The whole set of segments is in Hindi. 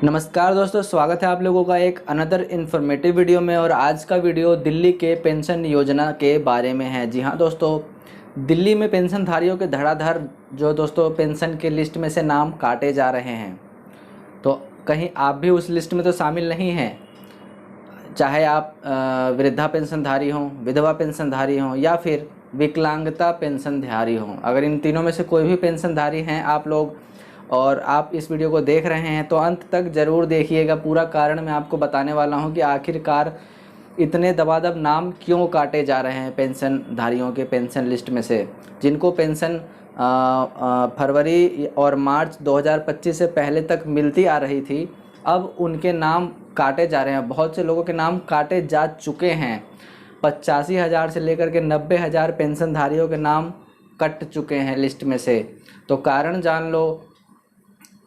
नमस्कार दोस्तों, स्वागत है आप लोगों का एक अनदर इन्फॉर्मेटिव वीडियो में। और आज का वीडियो दिल्ली के पेंशन योजना के बारे में है। जी हाँ दोस्तों, दिल्ली में पेंशनधारियों के धड़ाधड़ जो दोस्तों पेंशन के लिस्ट में से नाम काटे जा रहे हैं। तो कहीं आप भी उस लिस्ट में तो शामिल नहीं हैं। चाहे आप वृद्धा पेंशनधारी हों, विधवा पेंशनधारी हों या फिर विकलांगता पेंशनधारी हों, अगर इन तीनों में से कोई भी पेंशनधारी हैं आप लोग और आप इस वीडियो को देख रहे हैं तो अंत तक ज़रूर देखिएगा। पूरा कारण मैं आपको बताने वाला हूं कि आखिरकार इतने दबादब नाम क्यों काटे जा रहे हैं पेंशनधारियों के पेंशन लिस्ट में से, जिनको पेंशन फरवरी और मार्च 2025 से पहले तक मिलती आ रही थी। अब उनके नाम काटे जा रहे हैं। बहुत से लोगों के नाम काटे जा चुके हैं। 85,000 से लेकर के 90,000 पेंशनधारियों के नाम कट चुके हैं लिस्ट में से। तो कारण जान लो,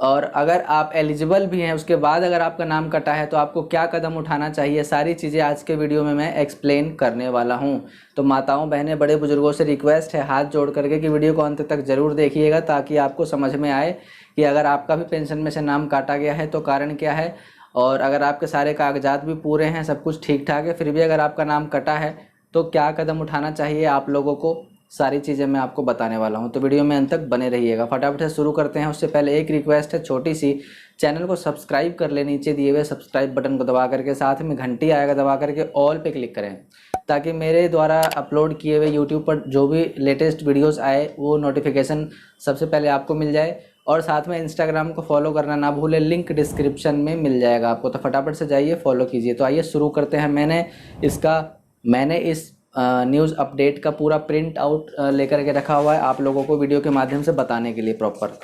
और अगर आप एलिजिबल भी हैं उसके बाद अगर आपका नाम कटा है तो आपको क्या कदम उठाना चाहिए, सारी चीज़ें आज के वीडियो में मैं एक्सप्लेन करने वाला हूं। तो माताओं, बहनें, बड़े बुजुर्गों से रिक्वेस्ट है हाथ जोड़ करके कि वीडियो को अंत तक ज़रूर देखिएगा, ताकि आपको समझ में आए कि अगर आपका भी पेंशन में से नाम काटा गया है तो कारण क्या है। और अगर आपके सारे कागजात भी पूरे हैं, सब कुछ ठीक ठाक है, फिर भी अगर आपका नाम कटा है तो क्या कदम उठाना चाहिए आप लोगों को, सारी चीज़ें मैं आपको बताने वाला हूं। तो वीडियो में अंत तक बने रहिएगा। फटाफट से शुरू करते हैं। उससे पहले एक रिक्वेस्ट है छोटी सी, चैनल को सब्सक्राइब कर ले, नीचे दिए हुए सब्सक्राइब बटन को दबा करके, साथ में घंटी आएगा दबा करके ऑल पे क्लिक करें, ताकि मेरे द्वारा अपलोड किए हुए यूट्यूब पर जो भी लेटेस्ट वीडियोज़ आए वो नोटिफिकेशन सबसे पहले आपको मिल जाए। और साथ में इंस्टाग्राम को फॉलो करना ना भूलें, लिंक डिस्क्रिप्शन में मिल जाएगा आपको। तो फटाफट से जाइए, फॉलो कीजिए। तो आइए शुरू करते हैं। मैंने इस न्यूज़ अपडेट का पूरा प्रिंट आउट लेकर के रखा हुआ है आप लोगों को वीडियो के माध्यम से बताने के लिए प्रॉपर।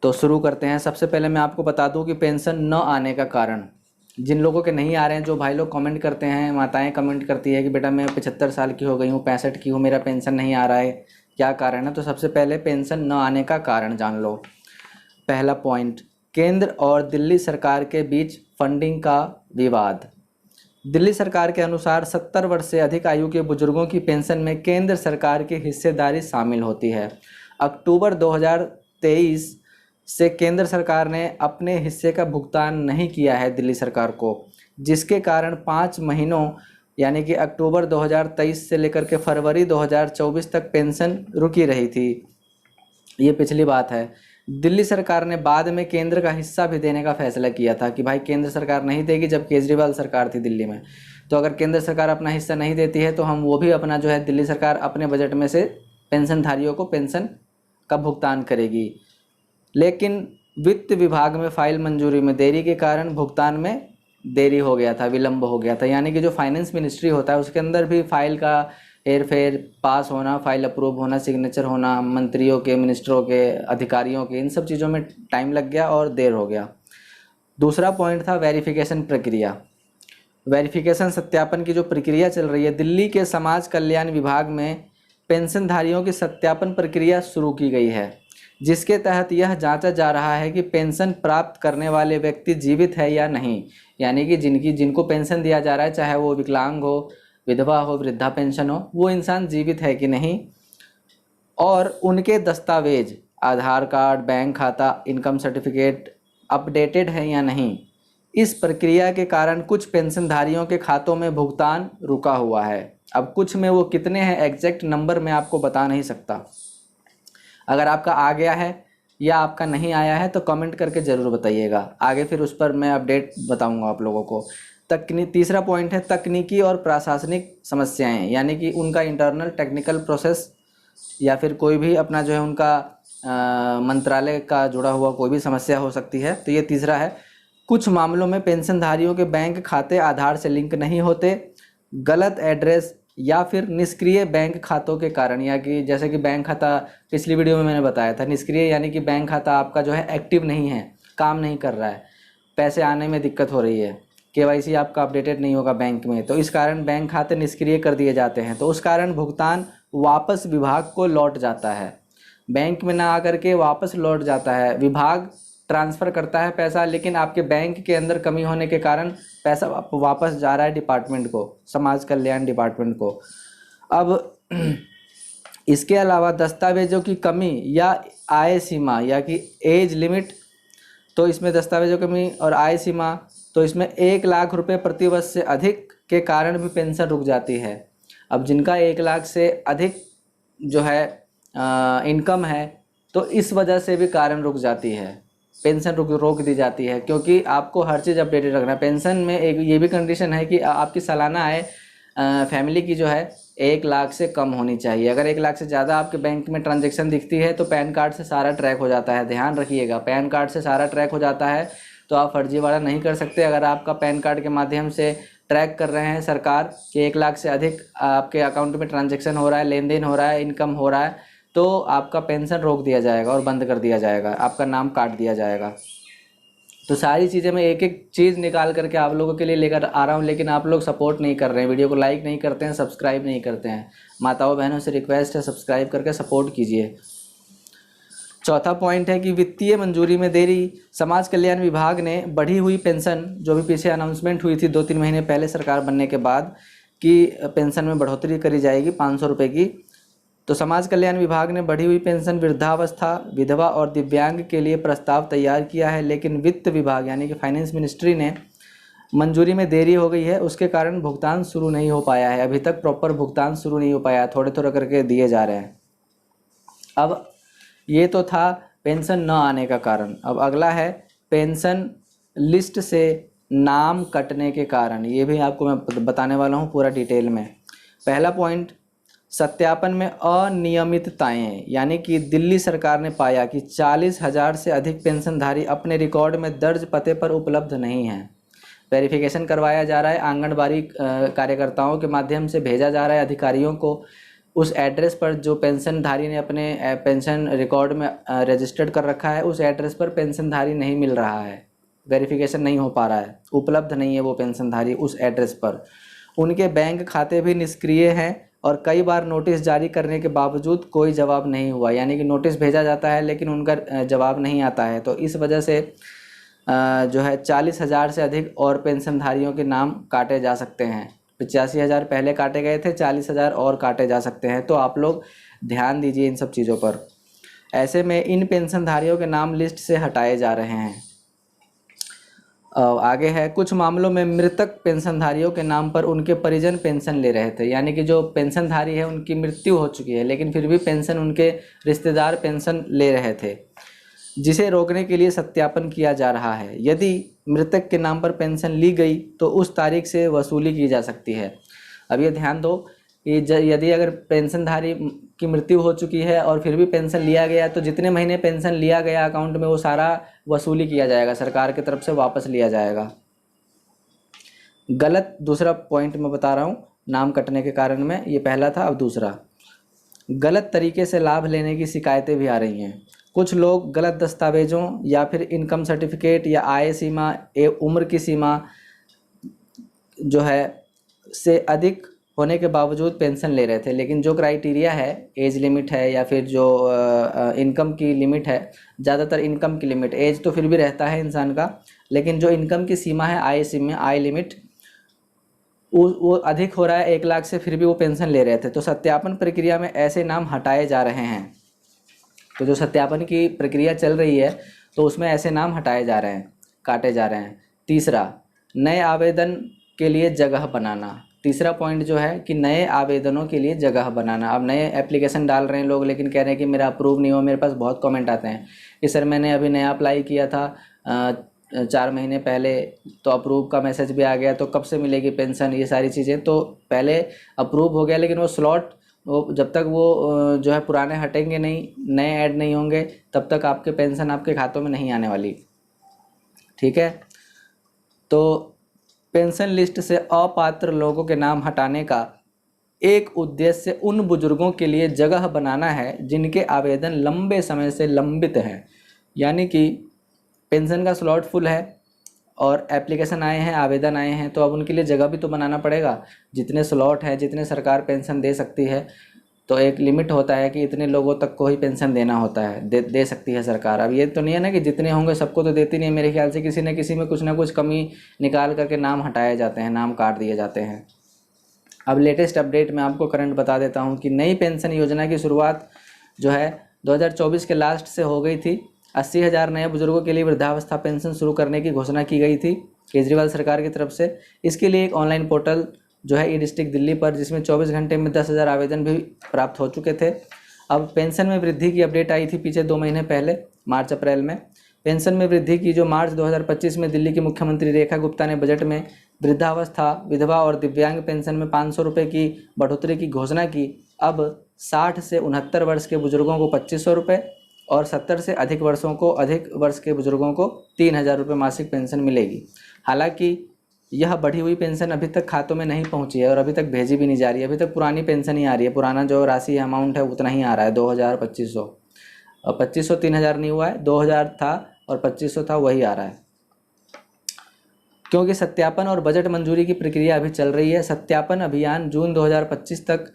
तो शुरू करते हैं। सबसे पहले मैं आपको बता दूं कि पेंशन न आने का कारण, जिन लोगों के नहीं आ रहे हैं, जो भाई लोग कमेंट करते हैं, माताएं कमेंट करती है कि बेटा मैं 75 साल की हो गई हूँ, 65 की हूँ, मेरा पेंशन नहीं आ रहा है, क्या कारण है। तो सबसे पहले पेंशन न आने का कारण जान लो। पहला पॉइंट, केंद्र और दिल्ली सरकार के बीच फंडिंग का विवाद। दिल्ली सरकार के अनुसार 70 वर्ष से अधिक आयु के बुजुर्गों की पेंशन में केंद्र सरकार की हिस्सेदारी शामिल होती है। अक्टूबर 2023 से केंद्र सरकार ने अपने हिस्से का भुगतान नहीं किया है दिल्ली सरकार को, जिसके कारण 5 महीनों यानी कि अक्टूबर 2023 से लेकर के फरवरी 2024 तक पेंशन रुकी रही थी। ये पिछली बात है। दिल्ली सरकार ने बाद में केंद्र का हिस्सा भी देने का फैसला किया था कि भाई केंद्र सरकार नहीं देगी, जब केजरीवाल सरकार थी दिल्ली में, तो अगर केंद्र सरकार अपना हिस्सा नहीं देती है तो हम वो भी अपना जो है दिल्ली सरकार अपने बजट में से पेंशनधारियों को पेंशन का भुगतान करेगी। लेकिन वित्त विभाग में फाइल मंजूरी में देरी के कारण भुगतान में देरी हो गया था, विलंब हो गया था। यानी कि जो फाइनेंस मिनिस्ट्री होता है उसके अंदर भी फाइल का हेर फेर, पास होना, फाइल अप्रूव होना, सिग्नेचर होना, मंत्रियों के, मिनिस्टरों के, अधिकारियों के, इन सब चीज़ों में टाइम लग गया और देर हो गया। दूसरा पॉइंट था वेरिफिकेशन प्रक्रिया। वेरिफिकेशन सत्यापन की जो प्रक्रिया चल रही है, दिल्ली के समाज कल्याण विभाग में पेंशनधारियों की सत्यापन प्रक्रिया शुरू की गई है, जिसके तहत यह जांचा जा रहा है कि पेंशन प्राप्त करने वाले व्यक्ति जीवित है या नहीं। यानी कि जिनको पेंशन दिया जा रहा है, चाहे वो विकलांग हो, विधवा हो, वृद्धा पेंशन हो, वो इंसान जीवित है कि नहीं, और उनके दस्तावेज, आधार कार्ड, बैंक खाता, इनकम सर्टिफिकेट अपडेटेड है या नहीं। इस प्रक्रिया के कारण कुछ पेंशनधारियों के खातों में भुगतान रुका हुआ है। अब कुछ में वो कितने हैं एग्जैक्ट नंबर मैं आपको बता नहीं सकता। अगर आपका आ गया है या आपका नहीं आया है तो कमेंट करके ज़रूर बताइएगा, आगे फिर उस पर मैं अपडेट बताऊंगा आप लोगों को। तीसरा पॉइंट है तकनीकी और प्रशासनिक समस्याएं, यानी कि उनका इंटरनल टेक्निकल प्रोसेस या फिर कोई भी अपना जो है उनका मंत्रालय का जुड़ा हुआ कोई भी समस्या हो सकती है। तो ये तीसरा है। कुछ मामलों में पेंशनधारियों के बैंक खाते आधार से लिंक नहीं होते, गलत एड्रेस या फिर निष्क्रिय बैंक खातों के कारण, या कि जैसे कि बैंक खाता पिछली वीडियो में मैंने बताया था, निष्क्रिय यानी कि बैंक खाता आपका जो है एक्टिव नहीं है, काम नहीं कर रहा है, पैसे आने में दिक्कत हो रही है, केवाईसी आपका अपडेटेड नहीं होगा बैंक में, तो इस कारण बैंक खाते निष्क्रिय कर दिए जाते हैं। तो उस कारण भुगतान वापस विभाग को लौट जाता है, बैंक में ना आकर के वापस लौट जाता है। विभाग ट्रांसफ़र करता है पैसा, लेकिन आपके बैंक के अंदर कमी होने के कारण पैसा वापस जा रहा है डिपार्टमेंट को, समाज कल्याण डिपार्टमेंट को। अब इसके अलावा दस्तावेजों की कमी या आय सीमा या कि एज लिमिट तो इसमें दस्तावेजों की कमी और आय सीमा, तो इसमें 1 लाख रुपए प्रति वर्ष से अधिक के कारण भी पेंशन रुक जाती है। अब जिनका 1 लाख से अधिक जो है इनकम है, तो इस वजह से भी कारण रुक जाती है, पेंशन रोक दी जाती है, क्योंकि आपको हर चीज़ अपडेटेड रखना है। पेंशन में एक ये भी कंडीशन है कि आपकी सालाना आय फैमिली की जो है 1 लाख से कम होनी चाहिए। अगर 1 लाख से ज़्यादा आपके बैंक में ट्रांजैक्शन दिखती है तो पैन कार्ड से सारा ट्रैक हो जाता है। ध्यान रखिएगा, पैन कार्ड से सारा ट्रैक हो जाता है, तो आप फर्जीवाड़ा नहीं कर सकते। अगर आपका पैन कार्ड के माध्यम से ट्रैक कर रहे हैं सरकार कि 1 लाख से अधिक आपके अकाउंट में ट्रांजैक्शन हो रहा है, लेन देन हो रहा है, इनकम हो रहा है, तो आपका पेंशन रोक दिया जाएगा और बंद कर दिया जाएगा, आपका नाम काट दिया जाएगा। तो सारी चीज़ें मैं एक एक चीज़ निकाल करके आप लोगों के लिए लेकर आ रहा हूँ, लेकिन आप लोग सपोर्ट नहीं कर रहे हैं, वीडियो को लाइक नहीं करते हैं, सब्सक्राइब नहीं करते हैं। माताओं बहनों से रिक्वेस्ट है, सब्सक्राइब करके सपोर्ट कीजिए। चौथा पॉइंट है कि वित्तीय मंजूरी में देरी। समाज कल्याण विभाग ने बढ़ी हुई पेंशन, जो भी पीछे अनाउंसमेंट हुई थी 2-3 महीने पहले सरकार बनने के बाद, कि पेंशन में बढ़ोतरी करी जाएगी 500 रुपये की, तो समाज कल्याण विभाग ने बढ़ी हुई पेंशन वृद्धावस्था, विधवा और दिव्यांग के लिए प्रस्ताव तैयार किया है, लेकिन वित्त विभाग यानी कि फाइनेंस मिनिस्ट्री ने मंजूरी में देरी हो गई है, उसके कारण भुगतान शुरू नहीं हो पाया है। अभी तक प्रॉपर भुगतान शुरू नहीं हो पाया, थोड़े थोड़े करके दिए जा रहे हैं। अब ये तो था पेंशन न आने का कारण। अब अगला है पेंशन लिस्ट से नाम कटने के कारण। ये भी आपको मैं बताने वाला हूँ पूरा डिटेल में। पहला पॉइंट, सत्यापन में अनियमितताएं, यानी कि दिल्ली सरकार ने पाया कि 40,000 से अधिक पेंशनधारी अपने रिकॉर्ड में दर्ज पते पर उपलब्ध नहीं हैं। वेरिफिकेशन करवाया जा रहा है, आंगनबाड़ी कार्यकर्ताओं के माध्यम से भेजा जा रहा है अधिकारियों को, उस एड्रेस पर जो पेंशनधारी ने अपने पेंशन रिकॉर्ड में रजिस्टर्ड कर रखा है, उस एड्रेस पर पेंशनधारी नहीं मिल रहा है, वेरिफिकेशन नहीं हो पा रहा है, उपलब्ध नहीं है वो पेंशनधारी उस एड्रेस पर। उनके बैंक खाते भी निष्क्रिय हैं और कई बार नोटिस जारी करने के बावजूद कोई जवाब नहीं हुआ, यानी कि नोटिस भेजा जाता है लेकिन उनका जवाब नहीं आता है। तो इस वजह से जो है 40,000 से अधिक और पेंशनधारियों के नाम काटे जा सकते हैं। 85,000 पहले काटे गए थे, 40,000 और काटे जा सकते हैं। तो आप लोग ध्यान दीजिए इन सब चीज़ों पर। ऐसे में इन पेंशनधारियों के नाम लिस्ट से हटाए जा रहे हैं। आगे है, कुछ मामलों में मृतक पेंशनधारियों के नाम पर उनके परिजन पेंशन ले रहे थे, यानी कि जो पेंशनधारी है उनकी मृत्यु हो चुकी है लेकिन फिर भी पेंशन उनके रिश्तेदार पेंशन ले रहे थे, जिसे रोकने के लिए सत्यापन किया जा रहा है। यदि मृतक के नाम पर पेंशन ली गई तो उस तारीख से वसूली की जा सकती है। अब ये ध्यान दो कि यदि अगर पेंशनधारी की मृत्यु हो चुकी है और फिर भी पेंशन लिया गया, तो जितने महीने पेंशन लिया गया अकाउंट में वो सारा वसूली किया जाएगा, सरकार की तरफ से वापस लिया जाएगा। गलत, दूसरा पॉइंट मैं बता रहा हूँ नाम कटने के कारण में, ये पहला था। अब दूसरा, गलत तरीके से लाभ लेने की शिकायतें भी आ रही हैं। कुछ लोग गलत दस्तावेजों या फिर इनकम सर्टिफिकेट या आय सीमा, उम्र की सीमा जो है से अधिक होने के बावजूद पेंशन ले रहे थे, लेकिन जो क्राइटेरिया है, एज लिमिट है या फिर जो इनकम की लिमिट है, ज़्यादातर इनकम की लिमिट, एज तो फिर भी रहता है इंसान का, लेकिन जो इनकम की सीमा है, आय लिमिट, वो अधिक हो रहा है 1 लाख से, फिर भी वो पेंशन ले रहे थे। तो सत्यापन प्रक्रिया में ऐसे नाम हटाए जा रहे हैं। तो जो सत्यापन की प्रक्रिया चल रही है तो उसमें ऐसे नाम हटाए जा रहे हैं, काटे जा रहे हैं। तीसरा, नए आवेदन के लिए जगह बनाना। तीसरा पॉइंट जो है कि नए आवेदनों के लिए जगह बनाना। अब नए एप्लीकेशन डाल रहे हैं लोग, लेकिन कह रहे हैं कि मेरा अप्रूव नहीं हुआ। मेरे पास बहुत कमेंट आते हैं कि सर मैंने अभी नया अप्लाई किया था 4 महीने पहले, तो अप्रूव का मैसेज भी आ गया, तो कब से मिलेगी पेंशन, ये सारी चीज़ें। तो पहले अप्रूव हो गया लेकिन वो स्लॉट, वो जब तक वो जो है पुराने हटेंगे नहीं, नए ऐड नहीं होंगे, तब तक आपके पेंशन आपके खातों में नहीं आने वाली। ठीक है, तो पेंशन लिस्ट से अपात्र लोगों के नाम हटाने का एक उद्देश्य उन बुजुर्गों के लिए जगह बनाना है जिनके आवेदन लंबे समय से लंबित हैं, यानी कि पेंशन का स्लॉट फुल है और एप्लीकेशन आए हैं, आवेदन आए हैं, तो अब उनके लिए जगह भी तो बनाना पड़ेगा। जितने स्लॉट हैं, जितने सरकार पेंशन दे सकती है, तो एक लिमिट होता है कि इतने लोगों तक को ही पेंशन देना होता है, दे सकती है सरकार। अब ये तो नहीं है ना कि जितने होंगे सबको तो देती नहीं है। मेरे ख्याल से किसी न किसी में कुछ ना कुछ कमी निकाल करके नाम हटाए जाते हैं, नाम काट दिए जाते हैं। अब लेटेस्ट अपडेट में आपको करंट बता देता हूँ कि नई पेंशन योजना की शुरुआत जो है 2024 के लास्ट से हो गई थी, 80,000 नए बुजुर्गों के लिए वृद्धावस्था पेंशन शुरू करने की घोषणा की गई थी केजरीवाल सरकार की तरफ से। इसके लिए एक ऑनलाइन पोर्टल जो है ई डिस्ट्रिक्ट दिल्ली पर, जिसमें 24 घंटे में 10,000 आवेदन भी प्राप्त हो चुके थे। अब पेंशन में वृद्धि की अपडेट आई थी पीछे 2 महीने पहले, मार्च अप्रैल में। पेंशन में वृद्धि की जो मार्च 2025 में दिल्ली की मुख्यमंत्री रेखा गुप्ता ने बजट में वृद्धावस्था, विधवा और दिव्यांग पेंशन में 500 रुपये की बढ़ोतरी की घोषणा की। अब 60 से 69 वर्ष के बुजुर्गों को 2500 रुपये और 70 से अधिक वर्ष के बुजुर्गों को 3,000 रुपये मासिक पेंशन मिलेगी। हालांकि यह बढ़ी हुई पेंशन अभी तक खातों में नहीं पहुंची है और अभी तक भेजी भी नहीं जा रही है। अभी तक पुरानी पेंशन ही आ रही है, पुराना जो राशि अमाउंट है उतना ही आ रहा है, 2,000 2500। और 2500 3,000 नहीं हुआ है, 2,000 था और 2500 था, वही आ रहा है। क्योंकि सत्यापन और बजट मंजूरी की प्रक्रिया अभी चल रही है। सत्यापन अभियान जून 2025 तक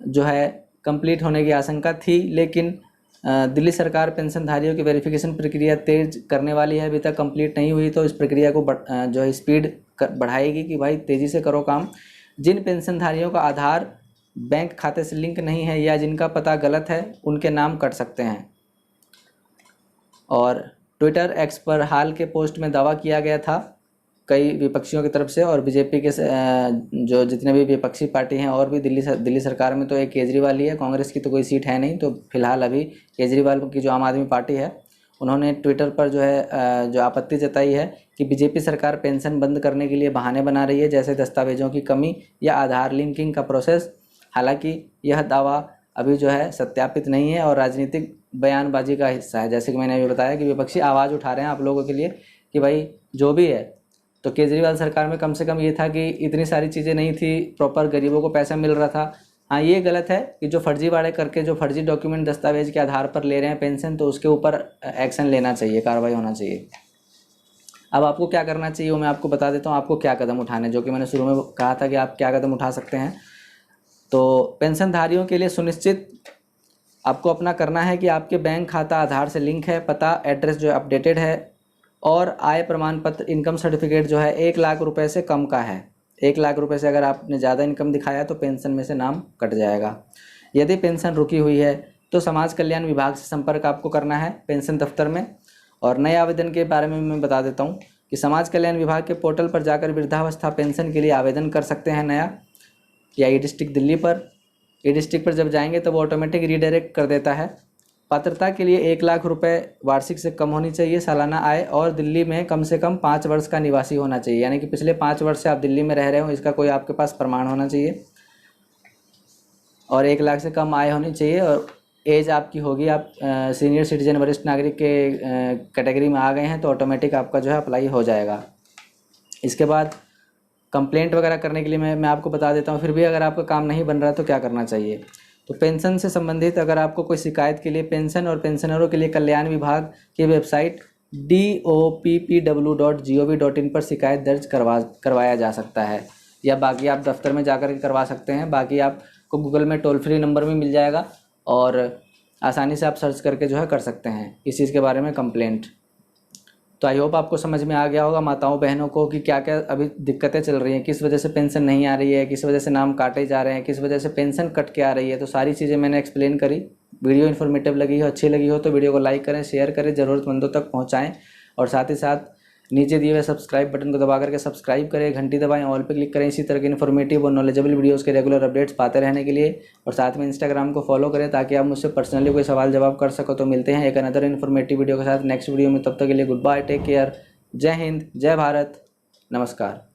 जो है कंप्लीट होने की आशंका थी, लेकिन दिल्ली सरकार पेंशनधारियों की वेरिफिकेशन प्रक्रिया तेज करने वाली है। अभी तक कंप्लीट नहीं हुई तो इस प्रक्रिया को जो है स्पीड बढ़ाएगी कि भाई तेज़ी से करो काम। जिन पेंशनधारियों का आधार बैंक खाते से लिंक नहीं है या जिनका पता गलत है, उनके नाम कट सकते हैं। और ट्विटर एक्स पर हाल के पोस्ट में दावा किया गया था कई विपक्षियों की तरफ से, और बीजेपी के जो जितने भी विपक्षी पार्टी हैं और भी दिल्ली सरकार में तो एक केजरीवाल ही है, कांग्रेस की तो कोई सीट है नहीं। तो फिलहाल अभी केजरीवाल की जो आम आदमी पार्टी है, उन्होंने ट्विटर पर जो है जो आपत्ति जताई है कि बीजेपी सरकार पेंशन बंद करने के लिए बहाने बना रही है, जैसे दस्तावेजों की कमी या आधार लिंकिंग का प्रोसेस। हालांकि यह दावा अभी जो है सत्यापित नहीं है और राजनीतिक बयानबाजी का हिस्सा है। जैसे कि मैंने अभी बताया कि विपक्षी आवाज़ उठा रहे हैं आप लोगों के लिए कि भाई जो भी है, तो केजरीवाल सरकार में कम से कम ये था कि इतनी सारी चीज़ें नहीं थी, प्रॉपर गरीबों को पैसा मिल रहा था। हाँ, ये गलत है कि जो फर्जीवाड़े करके जो फर्जी डॉक्यूमेंट दस्तावेज के आधार पर ले रहे हैं पेंशन, तो उसके ऊपर एक्शन लेना चाहिए, कार्रवाई होना चाहिए। अब आपको क्या करना चाहिए वो मैं आपको बता देता हूँ, आपको क्या कदम उठाने, जो कि मैंने शुरू में कहा था कि आप क्या कदम उठा सकते हैं। तो पेंशनधारियों के लिए सुनिश्चित आपको अपना करना है कि आपके बैंक खाता आधार से लिंक है, पता एड्रेस जो अपडेटेड है, और आय प्रमाण पत्र इनकम सर्टिफिकेट जो है 1 लाख रुपए से कम का है। 1 लाख रुपए से अगर आपने ज़्यादा इनकम दिखाया तो पेंशन में से नाम कट जाएगा। यदि पेंशन रुकी हुई है तो समाज कल्याण विभाग से संपर्क आपको करना है पेंशन दफ्तर में। और नए आवेदन के बारे में मैं बता देता हूँ कि समाज कल्याण विभाग के पोर्टल पर जाकर वृद्धावस्था पेंशन के लिए आवेदन कर सकते हैं नया, या ई डिस्ट्रिक्ट दिल्ली पर। ई डिस्ट्रिक्ट पर जब जाएंगे तो वो ऑटोमेटिक रीडायरेक्ट कर देता है। पात्रता के लिए 1 लाख रुपए वार्षिक से कम होनी चाहिए सालाना आय, और दिल्ली में कम से कम 5 वर्ष का निवासी होना चाहिए, यानी कि पिछले 5 वर्ष से आप दिल्ली में रह रहे हो, इसका कोई आपके पास प्रमाण होना चाहिए। और 1 लाख से कम आय होनी चाहिए, और एज आपकी होगी, आप सीनियर सिटीजन वरिष्ठ नागरिक के कैटेगरी में आ गए हैं तो ऑटोमेटिक आपका जो है अप्लाई हो जाएगा। इसके बाद कंप्लेंट वगैरह करने के लिए मैं आपको बता देता हूँ। फिर भी अगर आपका काम नहीं बन रहा तो क्या करना चाहिए। तो पेंशन से संबंधित अगर आपको कोई शिकायत के लिए पेंशन और पेंशनरों के लिए कल्याण विभाग की वेबसाइट doppw.gov.in पर शिकायत दर्ज करवाया जा सकता है, या बाकी आप दफ्तर में जाकर के करवा सकते हैं। बाकी आपको गूगल में टोल फ्री नंबर भी मिल जाएगा और आसानी से आप सर्च करके जो है कर सकते हैं इस चीज़ के बारे में कंप्लेंट। तो आई होप आपको समझ में आ गया होगा माताओं बहनों को कि क्या क्या अभी दिक्कतें चल रही हैं, किस वजह से पेंशन नहीं आ रही है, किस वजह से नाम काटे जा रहे हैं, किस वजह से पेंशन कट के आ रही है। तो सारी चीज़ें मैंने एक्सप्लेन करी। वीडियो इन्फॉर्मेटिव लगी हो, अच्छी लगी हो तो वीडियो को लाइक करें, शेयर करें, ज़रूरतमंदों तक पहुँचाएँ, और साथ ही साथ नीचे दिए हुए सब्सक्राइब बटन को दबा करके सब्सक्राइब करें, घंटी दबाएं, ऑल पे क्लिक करें इसी तरह के इन्फॉर्मेटिव और नॉलेजेबल वीडियोस के रेगुलर अपडेट्स पाते रहने के लिए। और साथ में इंस्टाग्राम को फॉलो करें ताकि आप मुझसे पर्सनली कोई सवाल जवाब कर सको। तो मिलते हैं एक अनदर इन्फॉर्मेटिव वीडियो के साथ नेक्स्ट वीडियो में, तब तक के लिए गुड बाय, टेक केयर, जय हिंद, जय भारत, नमस्कार।